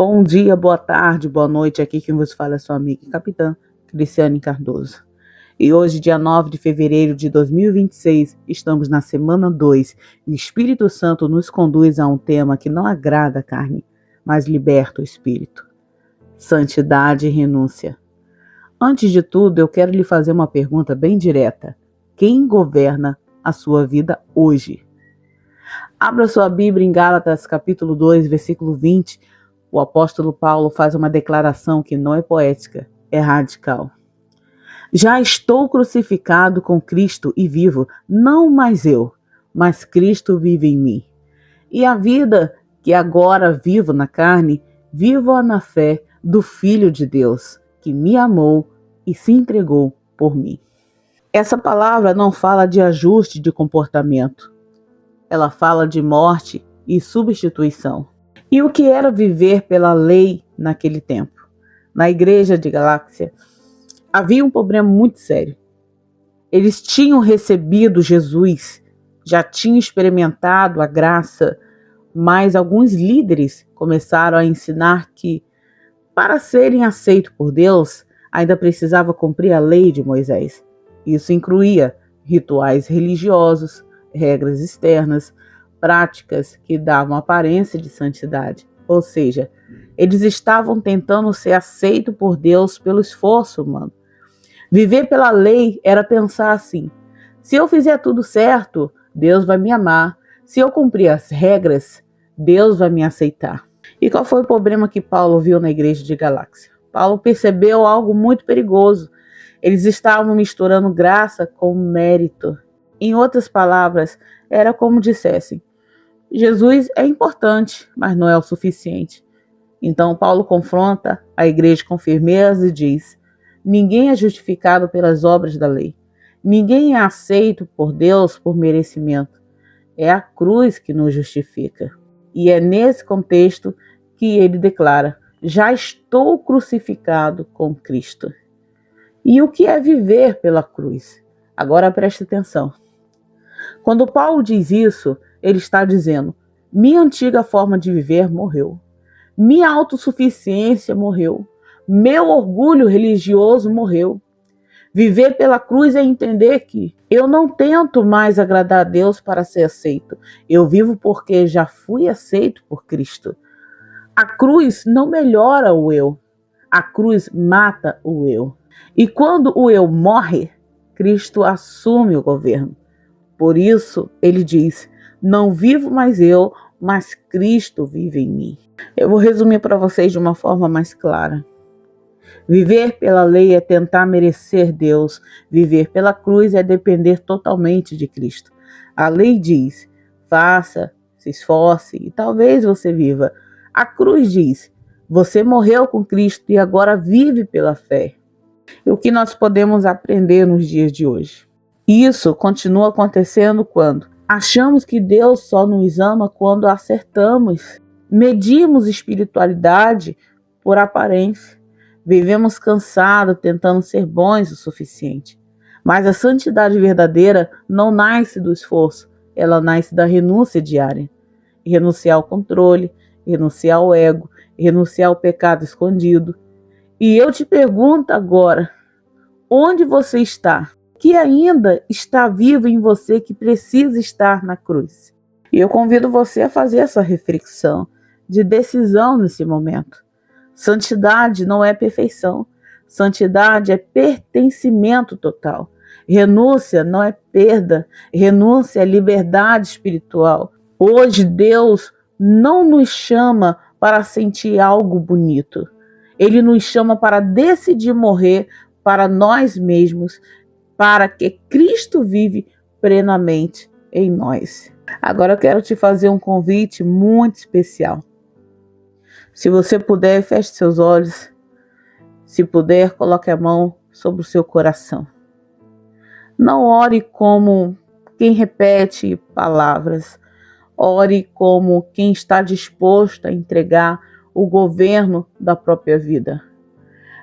Bom dia, boa tarde, boa noite. Aqui quem vos fala é sua amiga e capitã Cristiane Cardoso. E hoje, dia 9 de fevereiro de 2026, estamos na semana 2 e o Espírito Santo nos conduz a um tema que não agrada a carne, mas liberta o espírito: santidade e renúncia. Antes de tudo, eu quero lhe fazer uma pergunta bem direta: quem governa a sua vida hoje? Abra sua Bíblia em Gálatas capítulo 2, versículo 20. O apóstolo Paulo faz uma declaração que não é poética, é radical. Já estou crucificado com Cristo e vivo, não mais eu, mas Cristo vive em mim. E a vida que agora vivo na carne, vivo-a na fé do Filho de Deus, que me amou e se entregou por mim. Essa palavra não fala de ajuste de comportamento. Ela fala de morte e substituição. E o que era viver pela lei naquele tempo? Na igreja de Galácia, havia um problema muito sério. Eles tinham recebido Jesus, já tinham experimentado a graça, mas alguns líderes começaram a ensinar que, para serem aceitos por Deus, ainda precisava cumprir a lei de Moisés. Isso incluía rituais religiosos, regras externas, práticas que davam aparência de santidade. Ou seja, eles estavam tentando ser aceitos por Deus pelo esforço humano. Viver pela lei era pensar assim: se eu fizer tudo certo, Deus vai me amar. Se eu cumprir as regras, Deus vai me aceitar. E qual foi o problema que Paulo viu na igreja de Galácia? Paulo percebeu algo muito perigoso. Eles estavam misturando graça com mérito. Em outras palavras, era como dissessem: Jesus é importante, mas não é o suficiente. Então Paulo confronta a igreja com firmeza e diz: ninguém é justificado pelas obras da lei. Ninguém é aceito por Deus por merecimento. É a cruz que nos justifica. E é nesse contexto que ele declara: já estou crucificado com Cristo. E o que é viver pela cruz? Agora preste atenção. Quando Paulo diz isso, ele está dizendo: minha antiga forma de viver morreu. Minha autossuficiência morreu. Meu orgulho religioso morreu. Viver pela cruz é entender que eu não tento mais agradar a Deus para ser aceito. Eu vivo porque já fui aceito por Cristo. A cruz não melhora o eu. A cruz mata o eu. E quando o eu morre, Cristo assume o governo. Por isso, ele diz: não vivo mais eu, mas Cristo vive em mim. Eu vou resumir para vocês de uma forma mais clara. Viver pela lei é tentar merecer Deus. Viver pela cruz é depender totalmente de Cristo. A lei diz: faça, se esforce e talvez você viva. A cruz diz: você morreu com Cristo e agora vive pela fé. E o que nós podemos aprender nos dias de hoje? Isso continua acontecendo quando achamos que Deus só nos ama quando acertamos. Medimos espiritualidade por aparência. Vivemos cansados tentando ser bons o suficiente. Mas a santidade verdadeira não nasce do esforço, ela nasce da renúncia diária. Renunciar ao controle, renunciar ao ego, renunciar ao pecado escondido. E eu te pergunto agora: onde você está? Que ainda está vivo em você que precisa estar na cruz? E eu convido você a fazer essa reflexão de decisão nesse momento. Santidade não é perfeição. Santidade é pertencimento total. Renúncia não é perda. Renúncia é liberdade espiritual. Hoje Deus não nos chama para sentir algo bonito. Ele nos chama para decidir morrer para nós mesmos, para que Cristo vive plenamente em nós. Agora eu quero te fazer um convite muito especial. Se você puder, feche seus olhos. Se puder, coloque a mão sobre o seu coração. Não ore como quem repete palavras. Ore como quem está disposto a entregar o governo da própria vida.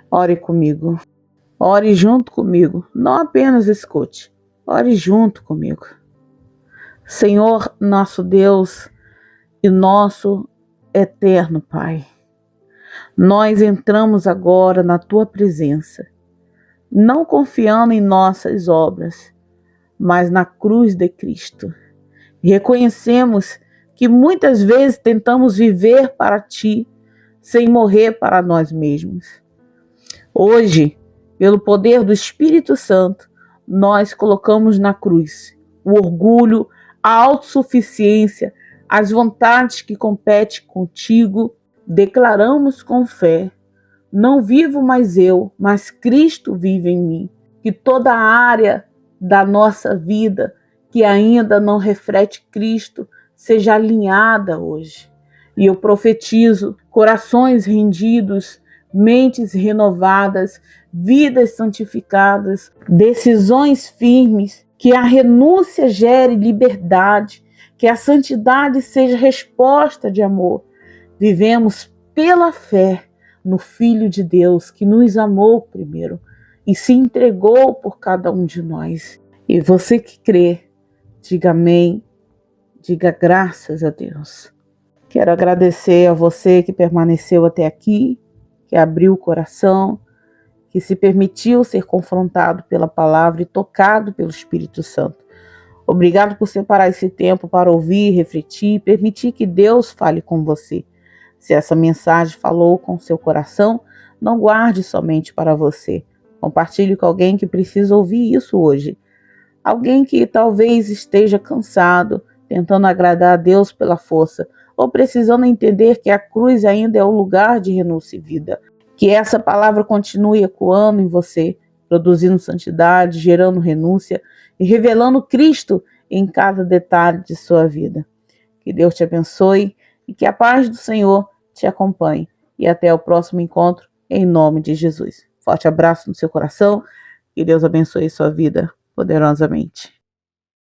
Ore comigo. Ore junto comigo, não apenas escute, ore junto comigo. Senhor, nosso Deus e nosso eterno Pai, Nós entramos agora na tua presença, não confiando em nossas obras, mas na cruz de Cristo. Reconhecemos que muitas vezes tentamos viver para ti, sem morrer para nós mesmos. Hoje, pelo poder do Espírito Santo, nós colocamos na cruz o orgulho, a autossuficiência, as vontades que competem contigo. Declaramos com fé: não vivo mais eu, mas Cristo vive em mim. Que toda área da nossa vida que ainda não reflete Cristo seja alinhada hoje. E eu profetizo corações rendidos, mentes renovadas, vidas santificadas, decisões firmes, que a renúncia gere liberdade, que a santidade seja resposta de amor. Vivemos pela fé no Filho de Deus, que nos amou primeiro e se entregou por cada um de nós. E você que crê, diga amém, diga graças a Deus. Quero agradecer a você que permaneceu até aqui, que abriu o coração, que se permitiu ser confrontado pela palavra e tocado pelo Espírito Santo. Obrigado por separar esse tempo para ouvir, refletir e permitir que Deus fale com você. Se essa mensagem falou com seu coração, não guarde somente para você. Compartilhe com alguém que precisa ouvir isso hoje. Alguém que talvez esteja cansado, tentando agradar a Deus pela força, ou precisando entender que a cruz ainda é o lugar de renúncia e vida. Que essa palavra continue ecoando em você, produzindo santidade, gerando renúncia e revelando Cristo em cada detalhe de sua vida. Que Deus te abençoe e que a paz do Senhor te acompanhe. E até o próximo encontro, em nome de Jesus. Forte abraço no seu coração. Que Deus abençoe sua vida poderosamente.